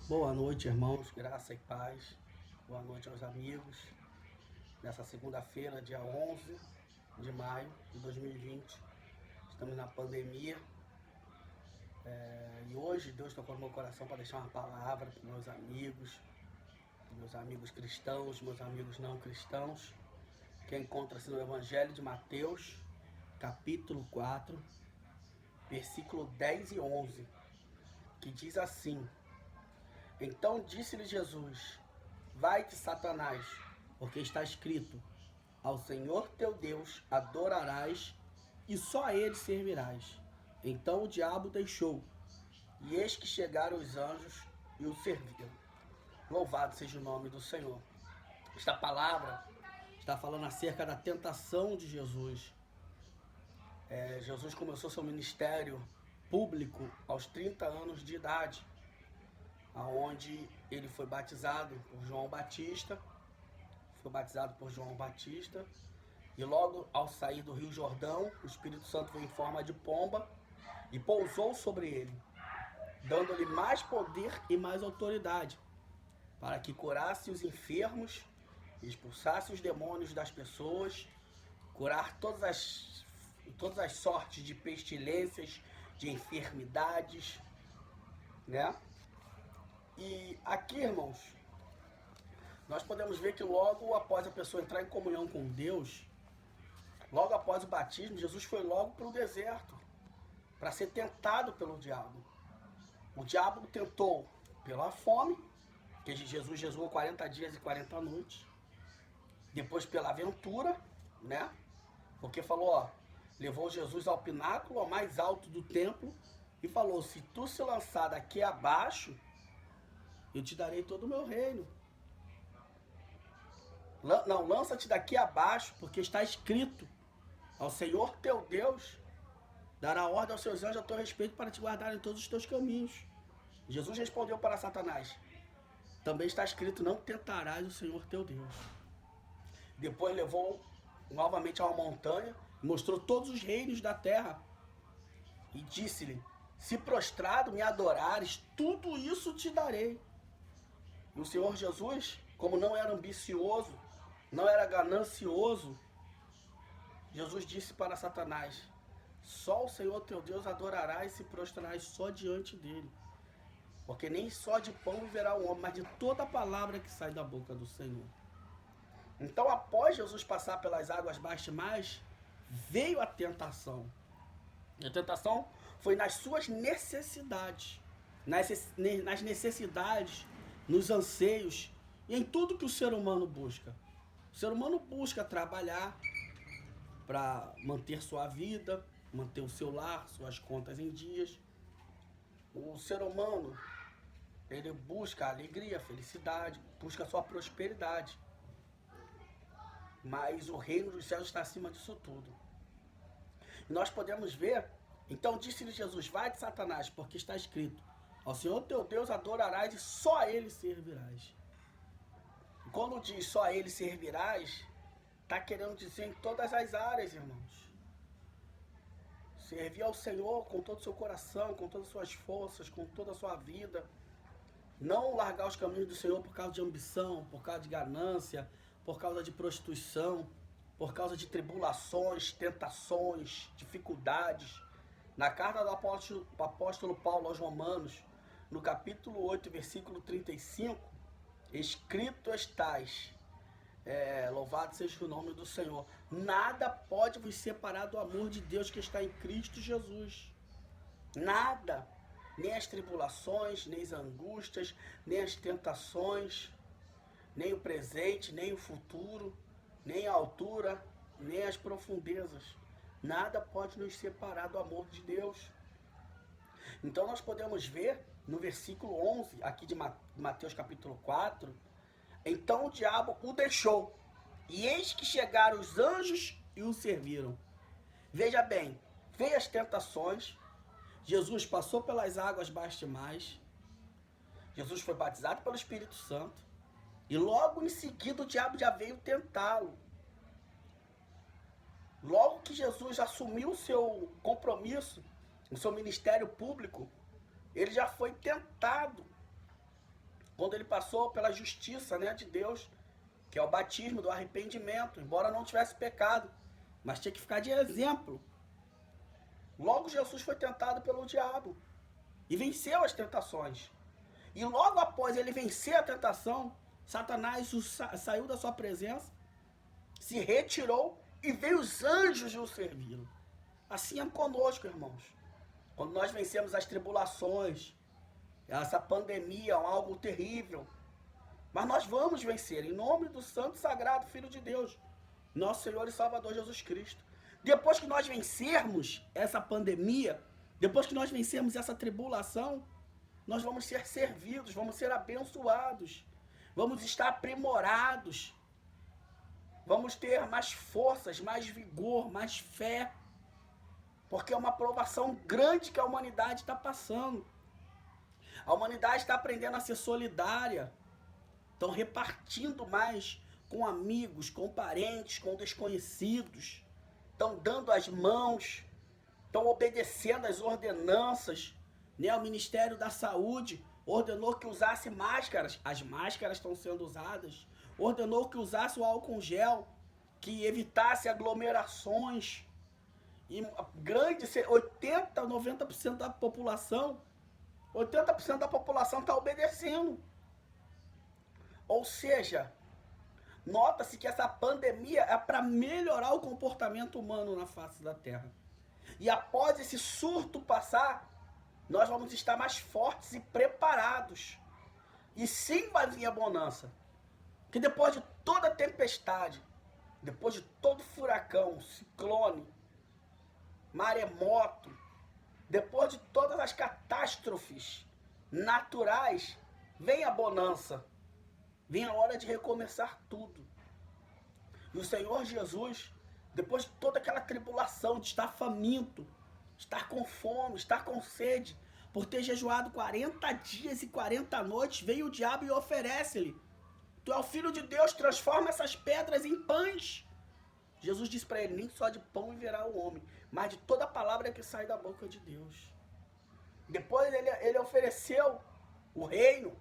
Boa noite, irmãos, graça e paz. Boa noite aos amigos. Nessa segunda-feira, dia 11 de maio de 2020, estamos na pandemia. E hoje Deus tocou no meu coração para deixar uma palavra para meus amigos cristãos, meus amigos não cristãos, que encontra-se no Evangelho de Mateus, capítulo 4, versículo 10 e 11, que diz assim: Então disse-lhe Jesus: Vai-te, Satanás, porque está escrito: Ao Senhor teu Deus adorarás e só a ele servirás. Então o diabo deixou, e eis que chegaram os anjos e o serviram. Louvado seja o nome do Senhor. Esta palavra está falando acerca da tentação de Jesus. Jesus começou seu ministério público aos 30 anos de idade, aonde ele foi batizado por João Batista, e logo ao sair do Rio Jordão, o Espírito Santo veio em forma de pomba e pousou sobre ele, dando-lhe mais poder e mais autoridade, para que curasse os enfermos, expulsasse os demônios das pessoas, curar todas as sortes de pestilências, de enfermidades, né? E aqui, irmãos, nós podemos ver que logo após a pessoa entrar em comunhão com Deus, logo após o batismo, Jesus foi logo para o deserto, para ser tentado pelo diabo. O diabo o tentou pela fome, que Jesus jejuou 40 dias e 40 noites. Depois pela aventura, né? Porque falou, ó, levou Jesus ao pináculo, ao mais alto do templo, e falou: se tu se lançar daqui abaixo, eu te darei todo o meu reino. Não, lança-te daqui abaixo, porque está escrito: ao Senhor teu Deus dará ordem aos seus anjos a teu respeito para te guardar em todos os teus caminhos. Jesus respondeu para Satanás: também está escrito: não tentarás o Senhor teu Deus. Depois levou novamente a uma montanha, mostrou todos os reinos da terra e disse-lhe: se prostrado me adorares, tudo isso te darei. E o Senhor Jesus, como não era ambicioso, não era ganancioso, Jesus disse para Satanás: só o Senhor teu Deus adorarás e se prostrarás só diante dele. Porque nem só de pão viverá o homem, mas de toda a palavra que sai da boca do Senhor. Então, após Jesus passar pelas águas baptismais, veio a tentação. E a tentação foi nas suas necessidades, nas necessidades, nos anseios e em tudo que o ser humano busca. O ser humano busca trabalhar para manter sua vida, manter o seu lar, suas contas em dias. O ser humano, ele busca a alegria, a felicidade, busca a sua prosperidade. Mas o reino dos céus está acima disso tudo. E nós podemos ver, então disse-lhe Jesus: vai de Satanás, porque está escrito: ao Senhor teu Deus adorarás e só a ele servirás. E quando diz só a ele servirás, está querendo dizer em todas as áreas, irmãos. Servir ao Senhor com todo o seu coração, com todas as suas forças, com toda a sua vida. Não largar os caminhos do Senhor por causa de ambição, por causa de ganância, por causa de prostituição, por causa de tribulações, tentações, dificuldades. Na carta do apóstolo Paulo aos Romanos, no capítulo 8, versículo 35, escrito estás, louvado seja o nome do Senhor, nada pode vos separar do amor de Deus que está em Cristo Jesus. Nada, nem as tribulações, nem as angústias, nem as tentações, nem o presente, nem o futuro, nem a altura, nem as profundezas. Nada pode nos separar do amor de Deus. Então nós podemos ver no versículo 11, aqui de Mateus capítulo 4, então o diabo o deixou, e eis que chegaram os anjos e o serviram. Veja bem, veio as tentações, Jesus passou pelas águas baptismais, Jesus foi batizado pelo Espírito Santo, e logo em seguida o diabo já veio tentá-lo. Logo que Jesus assumiu o seu compromisso, o seu ministério público, ele já foi tentado. quando ele passou pela justiça, né, de Deus, que é o batismo do arrependimento, embora não tivesse pecado, mas tinha que ficar de exemplo. Logo Jesus foi tentado pelo diabo e venceu as tentações. E logo após ele vencer a tentação, Satanás saiu da sua presença, se retirou e veio os anjos o serviram. Assim é conosco, irmãos. Quando nós vencemos as tribulações, essa pandemia é algo terrível, mas nós vamos vencer em nome do Santo e Sagrado Filho de Deus, nosso Senhor e Salvador Jesus Cristo. Depois que nós vencermos essa pandemia, depois que nós vencermos essa tribulação, nós vamos ser servidos, vamos ser abençoados, vamos estar aprimorados, vamos ter mais forças, mais vigor, mais fé, porque é uma provação grande que a humanidade está passando. A humanidade está aprendendo a ser solidária, estão repartindo mais com amigos, com parentes, com desconhecidos, estão dando as mãos, estão obedecendo as ordenanças, né? O Ministério da Saúde ordenou que usasse máscaras, as máscaras estão sendo usadas, ordenou que usasse o álcool gel, que evitasse aglomerações, e grande, 80, 90% da população, 80% da população está obedecendo. Ou seja, nota-se que essa pandemia é para melhorar o comportamento humano na face da Terra. E após esse surto passar, nós vamos estar mais fortes e preparados. E sim vai vir a bonança. Que depois de toda tempestade, depois de todo furacão, ciclone, maremoto, depois de todas as catástrofes naturais, vem a bonança. Vem a hora de recomeçar tudo. E o Senhor Jesus, depois de toda aquela tribulação, de estar faminto, estar com fome, estar com sede, por ter jejuado 40 dias e 40 noites, veio o diabo e oferece-lhe: tu é o Filho de Deus, transforma essas pedras em pães. Jesus disse para ele: nem só de pão viverá o homem, mas de toda a palavra que sai da boca de Deus. Depois ele ofereceu o reino.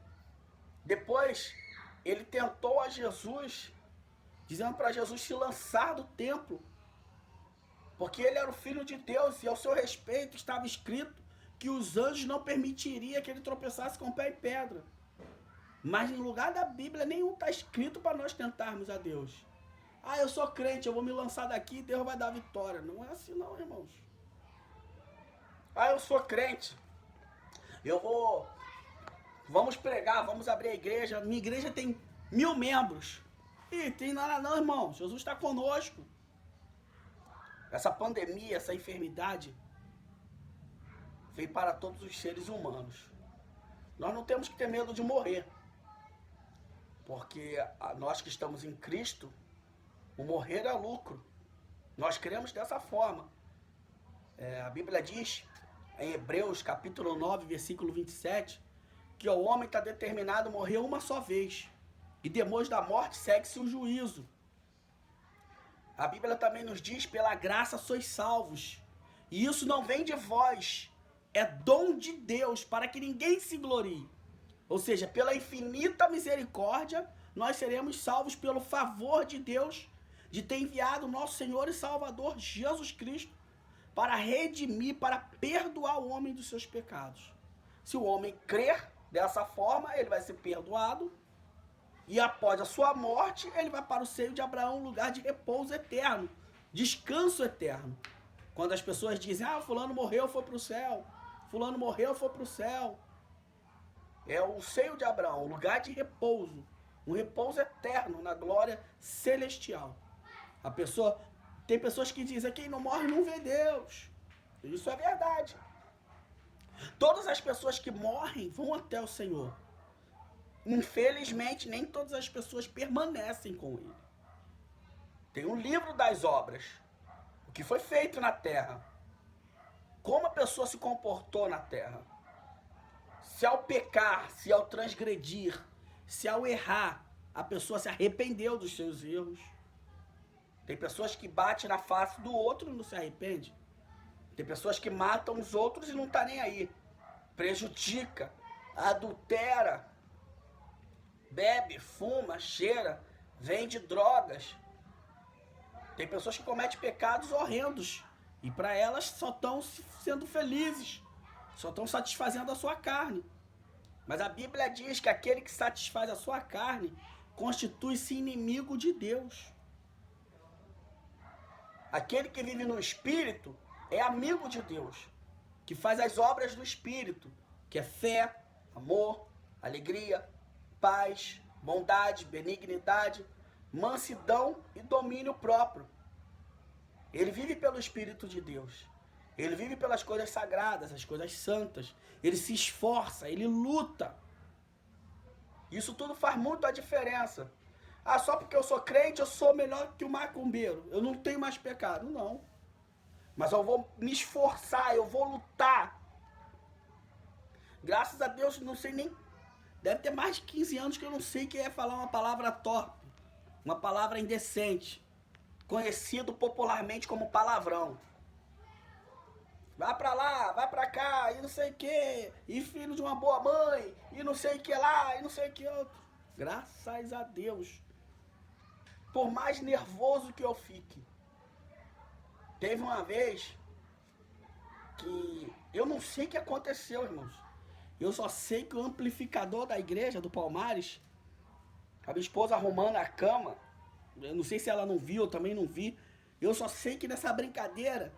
Depois ele tentou a Jesus, dizendo para Jesus se lançar do templo, porque ele era o Filho de Deus e ao seu respeito estava escrito que os anjos não permitiriam que ele tropeçasse com o pé em pedra. Mas no lugar da Bíblia nenhum está escrito para nós tentarmos a Deus. Ah, eu sou crente, eu vou me lançar daqui e Deus vai dar vitória. Não é assim não, irmãos. Ah, eu sou crente, vamos pregar, vamos abrir a igreja. Minha igreja tem 1000 membros. Ih, tem nada não, irmão. Jesus está conosco. Essa pandemia, essa enfermidade veio para todos os seres humanos. Nós não temos que ter medo de morrer, porque nós que estamos em Cristo, o morrer é lucro. Nós cremos dessa forma. A Bíblia diz, em Hebreus capítulo 9, versículo 27, que o homem está determinado a morrer uma só vez, e depois da morte segue-se o juízo. A Bíblia também nos diz: pela graça sois salvos, e isso não vem de vós, é dom de Deus, para que ninguém se glorie. Ou seja, pela infinita misericórdia, nós seremos salvos pelo favor de Deus, de ter enviado o nosso Senhor e Salvador Jesus Cristo, para redimir, para perdoar o homem dos seus pecados. Se o homem crer dessa forma, ele vai ser perdoado, e após a sua morte, ele vai para o seio de Abraão, um lugar de repouso eterno, descanso eterno. Quando as pessoas dizem: ah, fulano morreu, foi para o céu, fulano morreu, foi para o céu. É o seio de Abraão, um lugar de repouso, um repouso eterno na glória celestial. Tem pessoas que dizem: quem não morre não vê Deus. Isso é verdade. Todas as pessoas que morrem vão até o Senhor. Infelizmente, nem todas as pessoas permanecem com Ele. Tem um livro das obras, o que foi feito na terra, como a pessoa se comportou na terra. Se ao pecar, se ao transgredir, se ao errar, a pessoa se arrependeu dos seus erros. Tem pessoas que batem na face do outro e não se arrepende. Tem pessoas que matam os outros e não tá nem aí. Prejudica, adultera, bebe, fuma, cheira, vende drogas. Tem pessoas que cometem pecados horrendos e para elas só estão sendo felizes, só estão satisfazendo a sua carne. Mas a Bíblia diz que aquele que satisfaz a sua carne constitui-se inimigo de Deus. Aquele que vive no Espírito é amigo de Deus, que faz as obras do Espírito, que é fé, amor, alegria, paz, bondade, benignidade, mansidão e domínio próprio. Ele vive pelo Espírito de Deus. Ele vive pelas coisas sagradas, as coisas santas. Ele se esforça, ele luta. Isso tudo faz muito a diferença. Ah, só porque eu sou crente, eu sou melhor que o macumbeiro. Eu não tenho mais pecado. Não. Mas eu vou me esforçar, eu vou lutar. Graças a Deus, não sei nem... Deve ter mais de 15 anos que eu não sei que é falar uma palavra torpe. Uma palavra indecente. Conhecido popularmente como palavrão. Vai pra lá, vai pra cá, e não sei o que, e filho de uma boa mãe, e não sei o que lá, e não sei o que outro. Graças a Deus. Por mais nervoso que eu fique. Teve uma vez que eu não sei o que aconteceu, irmãos. Eu só sei que o amplificador da igreja, do Palmares, a minha esposa arrumando a cama, eu não sei se ela não viu, eu também não vi. Eu só sei que nessa brincadeira,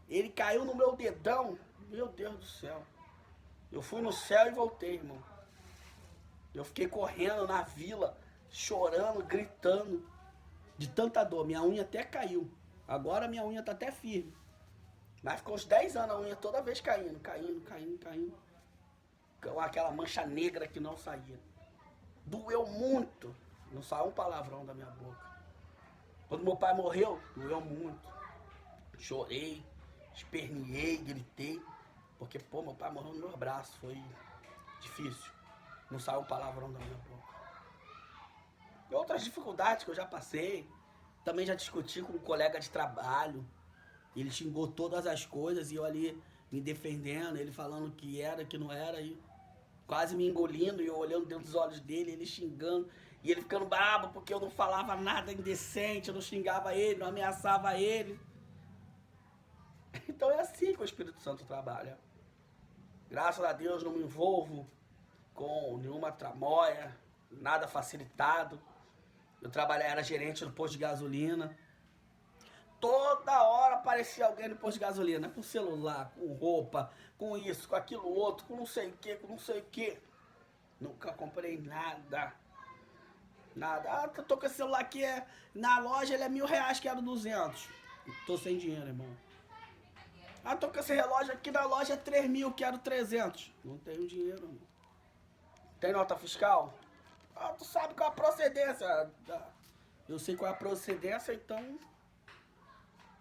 ele caiu no meu dedão. Meu Deus do céu. Eu fui no céu e voltei, irmão. Eu fiquei correndo na vila, chorando, gritando, de tanta dor. Minha unha até caiu. Agora minha unha tá até firme. Mas ficou uns 10 anos a unha toda vez caindo. Aquela mancha negra que não saía. Doeu muito. Não saiu um palavrão da minha boca. Quando meu pai morreu, doeu muito. Chorei, esperneei, gritei. Porque, meu pai morreu no meu braço. Foi difícil. Não saiu um palavrão da minha boca. E outras dificuldades que eu já passei. Também já discuti com um colega de trabalho. Ele xingou todas as coisas e eu ali me defendendo, ele falando que era, que não era, e quase me engolindo e eu olhando dentro dos olhos dele, ele xingando, e ele ficando brabo porque eu não falava nada indecente, eu não xingava ele, não ameaçava ele. Então é assim que o Espírito Santo trabalha. Graças a Deus não me envolvo com nenhuma tramóia, nada facilitado. Eu era gerente do posto de gasolina. Toda hora aparecia alguém no posto de gasolina, com celular, com roupa, com isso, com aquilo outro, com não sei o que, com não sei o que. Nunca comprei nada. Nada. Ah, eu tô com esse celular aqui, na loja ele é R$1.000, quero 200. Tô sem dinheiro, irmão. Ah, tô com esse relógio aqui na loja, é 3.000, quero 300. Não tenho dinheiro, irmão. Tem nota fiscal? Ah, tu sabe qual é a procedência. Eu sei qual é a procedência, então...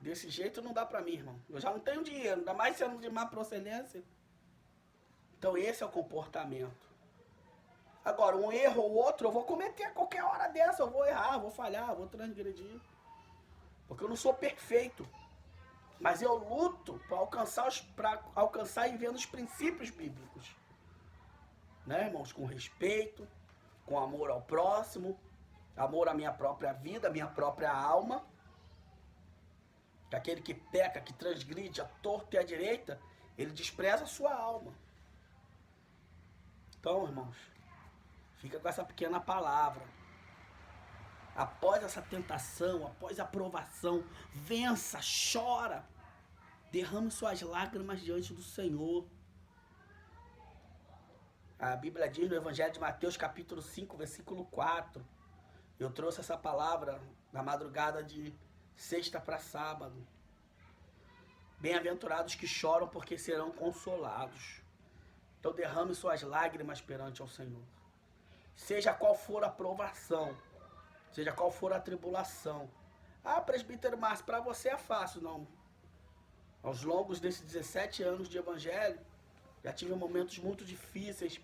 Desse jeito não dá pra mim, irmão. Eu já não tenho dinheiro, ainda mais sendo de má procedência. Então esse é o comportamento. Agora, um erro ou outro eu vou cometer a qualquer hora dessa. Eu vou errar, vou falhar, vou transgredir. Porque eu não sou perfeito. Mas eu luto para alcançar e ver os princípios bíblicos. Né, irmãos? Com respeito, com amor ao próximo, amor à minha própria vida, à minha própria alma. Que aquele que peca, que transgride a torta e a direita, ele despreza a sua alma. Então, irmãos, fica com essa pequena palavra. Após essa tentação, após a provação, vença, chora. Derrame suas lágrimas diante do Senhor. A Bíblia diz no Evangelho de Mateus, capítulo 5, versículo 4. Eu trouxe essa palavra na madrugada de sexta para sábado. Bem-aventurados que choram, porque serão consolados. Então derrame suas lágrimas perante ao Senhor. Seja qual for a provação, seja qual for a tribulação. Ah, presbítero Márcio, para você é fácil. Não. Aos longos desses 17 anos de evangelho, já tive momentos muito difíceis,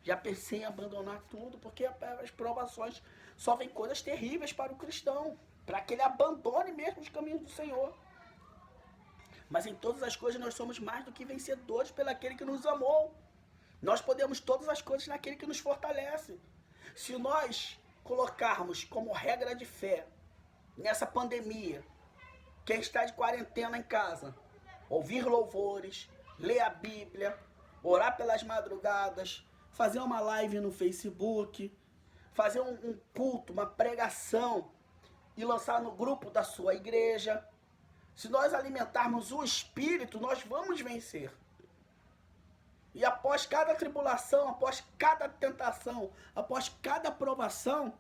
já pensei em abandonar tudo, porque as provações só vêm coisas terríveis para o cristão, para que ele abandone mesmo os caminhos do Senhor. Mas em todas as coisas nós somos mais do que vencedores pelo aquele que nos amou. Nós podemos todas as coisas naquele que nos fortalece. Se nós colocarmos como regra de fé, nessa pandemia, quem está de quarentena em casa, ouvir louvores, ler a Bíblia, orar pelas madrugadas, fazer uma live no Facebook, fazer um culto, uma pregação e lançar no grupo da sua igreja. Se nós alimentarmos o Espírito, nós vamos vencer. E após cada tribulação, após cada tentação, após cada provação,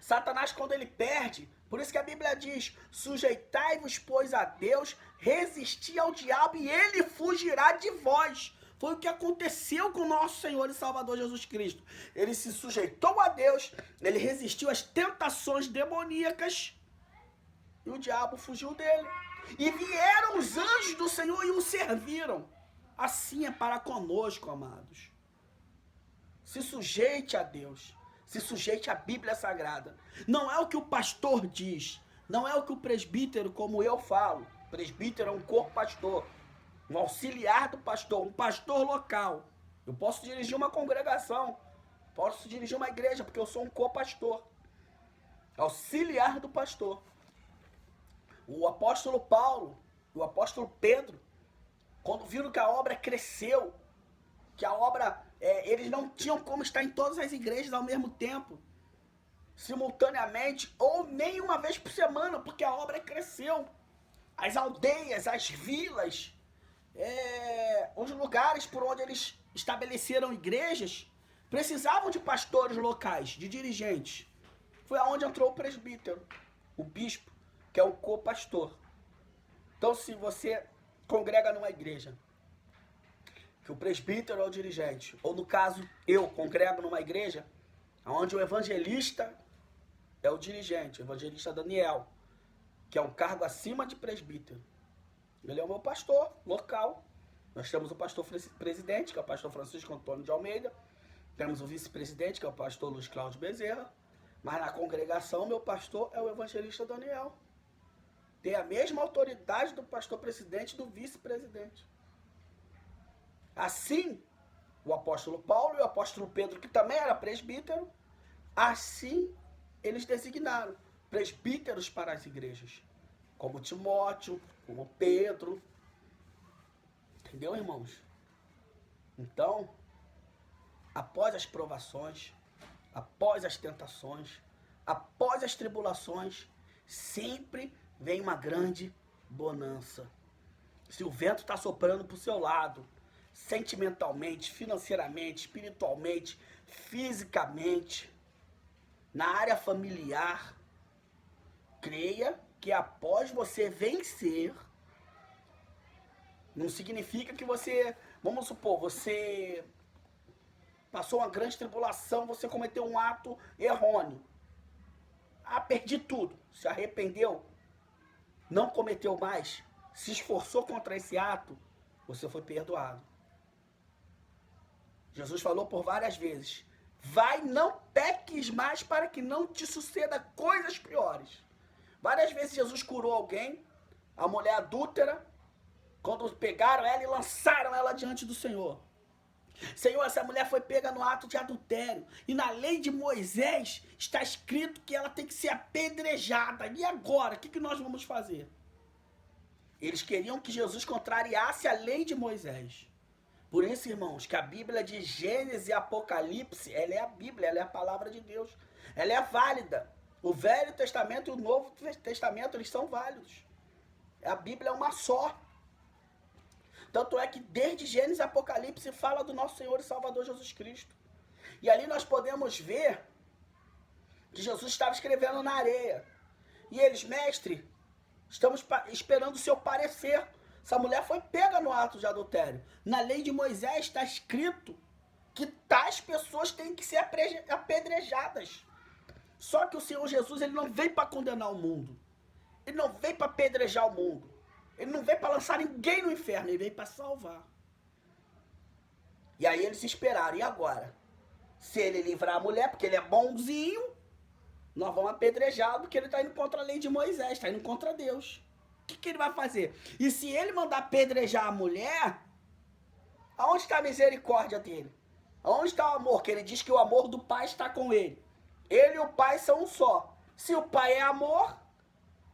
Satanás, quando ele perde, por isso que a Bíblia diz, sujeitai-vos, pois, a Deus, resisti ao diabo e ele fugirá de vós. Foi o que aconteceu com o nosso Senhor e Salvador Jesus Cristo. Ele se sujeitou a Deus, ele resistiu às tentações demoníacas e o diabo fugiu dele. E vieram os anjos do Senhor e o serviram. Assim é para conosco, amados. Se sujeite a Deus. Se sujeite à Bíblia Sagrada. Não é o que o pastor diz. Não é o que o presbítero, como eu falo. O presbítero é um co-pastor. Um auxiliar do pastor. Um pastor local. Eu posso dirigir uma congregação. Posso dirigir uma igreja, porque eu sou um co-pastor. Auxiliar do pastor. O apóstolo Paulo, o apóstolo Pedro, quando viram que a obra cresceu, que a obra, eles não tinham como estar em todas as igrejas ao mesmo tempo, simultaneamente, ou nem uma vez por semana, porque a obra cresceu. As aldeias, as vilas, os lugares por onde eles estabeleceram igrejas, precisavam de pastores locais, de dirigentes. Foi aonde entrou o presbítero, o bispo, que é o co-pastor. Então, se você congrega numa igreja, que o presbítero é o dirigente, ou no caso, eu congrego numa igreja, onde o evangelista é o dirigente, o evangelista Daniel, que é um cargo acima de presbítero. Ele é o meu pastor local. Nós temos o pastor presidente, que é o pastor Francisco Antônio de Almeida, temos o vice-presidente, que é o pastor Luiz Cláudio Bezerra, mas na congregação, meu pastor é o evangelista Daniel. Tem a mesma autoridade do pastor presidente e do vice-presidente. Assim, o apóstolo Paulo e o apóstolo Pedro, que também era presbítero, assim eles designaram presbíteros para as igrejas. Como Timóteo, como Pedro. Entendeu, irmãos? Então, após as provações, após as tentações, após as tribulações, sempre vem uma grande bonança. Se o vento está soprando para o seu lado, sentimentalmente, financeiramente, espiritualmente, fisicamente, na área familiar, creia que após você vencer, não significa que você, vamos supor, você passou uma grande tribulação, você cometeu um ato errôneo. Ah, perdi tudo. Se arrependeu, não cometeu mais, se esforçou contra esse ato, você foi perdoado. Jesus falou por várias vezes, vai, não peques mais para que não te suceda coisas piores. Várias vezes Jesus curou alguém, a mulher adúltera, quando pegaram ela e lançaram ela diante do Senhor. Senhor, essa mulher foi pega no ato de adultério. E na lei de Moisés está escrito que ela tem que ser apedrejada. E agora, o que nós vamos fazer? Eles queriam que Jesus contrariasse a lei de Moisés. Por isso, irmãos, que a Bíblia de Gênesis e Apocalipse, ela é a Bíblia, ela é a palavra de Deus. Ela é válida. O Velho Testamento e o Novo Testamento, eles são válidos. A Bíblia é uma só. Tanto é que desde Gênesis e Apocalipse fala do nosso Senhor e Salvador Jesus Cristo. E ali nós podemos ver que Jesus estava escrevendo na areia. E eles, mestre, estamos esperando o seu parecer. Essa mulher foi pega no ato de adultério. Na lei de Moisés está escrito que tais pessoas têm que ser apedrejadas. Só que o Senhor Jesus, ele não veio para condenar o mundo. Ele não veio para apedrejar o mundo. Ele não veio para lançar ninguém no inferno, ele veio para salvar. E aí eles esperaram. E agora? Se ele livrar a mulher, porque ele é bonzinho, nós vamos apedrejá-lo, porque ele está indo contra a lei de Moisés, está indo contra Deus. O que ele vai fazer? E se ele mandar apedrejar a mulher, aonde está a misericórdia dele? Onde está o amor? Que ele diz que o amor do Pai está com ele. Ele e o Pai são um só. Se o Pai é amor,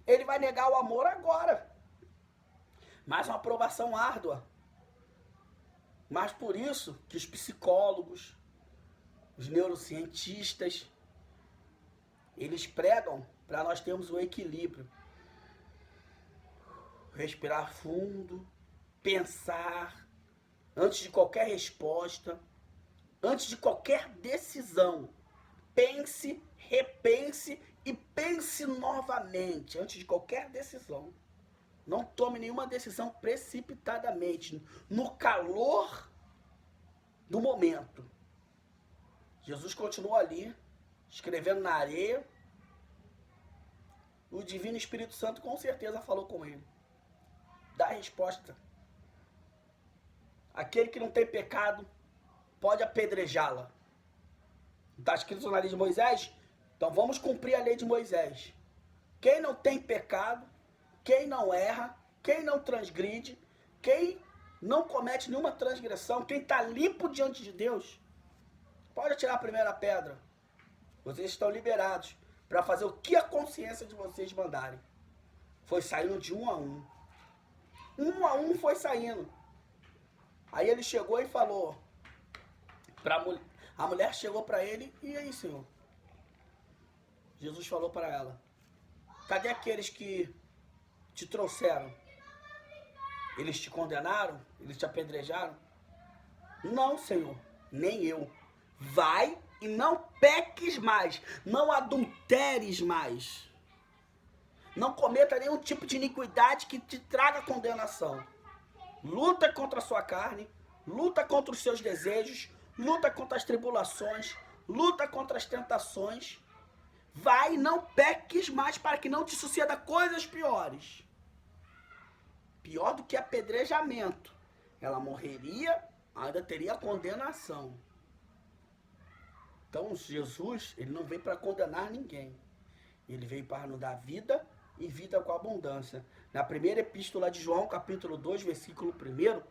ele vai negar o amor agora. Mas uma aprovação árdua. Mas por isso que os psicólogos, os neurocientistas, eles pregam para nós termos o equilíbrio. Respirar fundo, pensar, antes de qualquer resposta, antes de qualquer decisão. Pense, repense e pense novamente antes de qualquer decisão. Não tome nenhuma decisão precipitadamente, no calor do momento. Jesus continuou ali, escrevendo na areia. O Divino Espírito Santo com certeza falou com ele. Dá a resposta. Aquele que não tem pecado pode apedrejá-la. Está escrito na lei de Moisés? Então vamos cumprir a lei de Moisés. Quem não tem pecado, quem não erra, quem não transgride, quem não comete nenhuma transgressão, quem está limpo diante de Deus, pode atirar a primeira pedra. Vocês estão liberados para fazer o que a consciência de vocês mandarem. Foi saindo de um a um. Um a um foi saindo. Aí ele chegou e falou para a mulher chegou para ele, e aí, Senhor? Jesus falou para ela: cadê aqueles que te trouxeram? Eles te condenaram? Eles te apedrejaram? Não, Senhor, nem eu. Vai e não peques mais, não adulteres mais. Não cometa nenhum tipo de iniquidade que te traga condenação. Luta contra a sua carne, luta contra os seus desejos, luta contra as tribulações, luta contra as tentações. Vai e não peques mais para que não te suceda coisas piores. Pior do que apedrejamento. Ela morreria, ainda teria condenação. Então Jesus, ele não veio para condenar ninguém. Ele veio para nos dar vida e vida com abundância. Na primeira epístola de João, capítulo 2, versículo 1,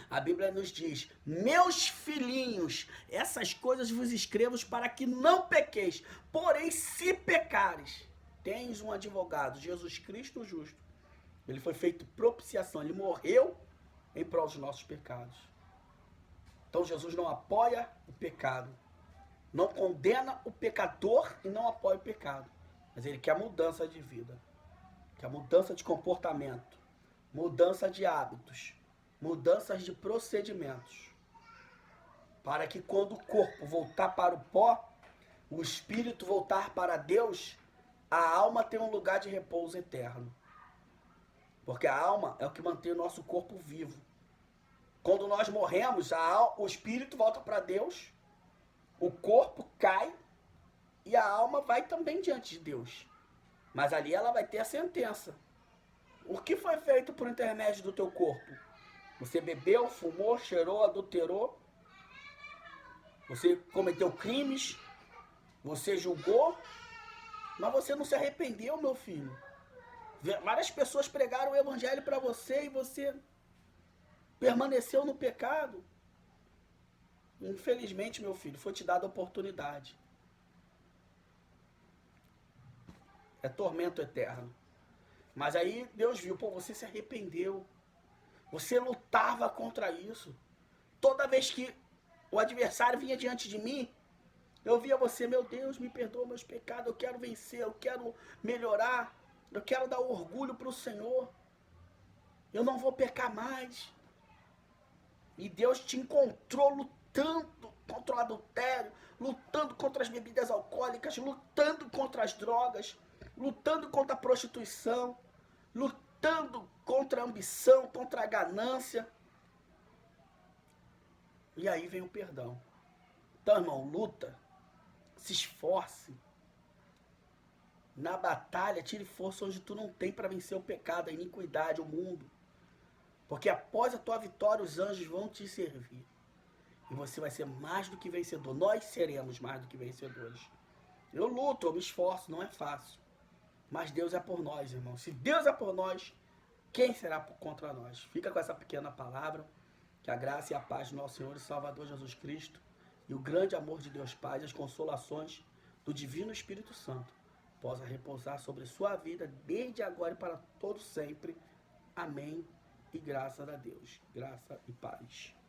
a Bíblia nos diz: meus filhinhos, essas coisas vos escrevo para que não pequeis. Porém, se pecares, tens um advogado, Jesus Cristo justo. Ele foi feito propiciação, ele morreu em prol dos nossos pecados. Então Jesus não apoia o pecado, não condena o pecador e não apoia o pecado. Mas ele quer mudança de vida, quer mudança de comportamento, mudança de hábitos, mudanças de procedimentos. Para que quando o corpo voltar para o pó, o espírito voltar para Deus, a alma tem um lugar de repouso eterno. Porque a alma é o que mantém o nosso corpo vivo. Quando nós morremos, o espírito volta para Deus, o corpo cai e a alma vai também diante de Deus. Mas ali ela vai ter a sentença. O que foi feito por intermédio do teu corpo? Você bebeu, fumou, cheirou, adulterou? Você cometeu crimes? Você julgou? Mas você não se arrependeu, meu filho. Várias pessoas pregaram o evangelho para você e você permaneceu no pecado. Infelizmente, meu filho, foi te dada a oportunidade. É tormento eterno. Mas aí Deus viu, pô, você se arrependeu. Você lutava contra isso. Toda vez que o adversário vinha diante de mim, eu via você: meu Deus, me perdoa meus pecados, eu quero vencer, eu quero melhorar, eu quero dar orgulho para o Senhor. Eu não vou pecar mais. E Deus te encontrou lutando contra o adultério, lutando contra as bebidas alcoólicas, lutando contra as drogas, lutando contra a prostituição, lutando contra a ambição, contra a ganância. E aí vem o perdão. Então, irmão, luta, se esforce. Na batalha, tire força onde tu não tem para vencer o pecado, a iniquidade, o mundo. Porque após a tua vitória, os anjos vão te servir. E você vai ser mais do que vencedor. Nós seremos mais do que vencedores. Eu luto, eu me esforço, não é fácil. Mas Deus é por nós, irmão. Se Deus é por nós, quem será contra nós? Fica com essa pequena palavra. Que a graça e a paz do nosso Senhor e Salvador Jesus Cristo e o grande amor de Deus Pai e as consolações do Divino Espírito Santo possa repousar sobre sua vida desde agora e para todo sempre. Amém. E graças a Deus. Graça e paz.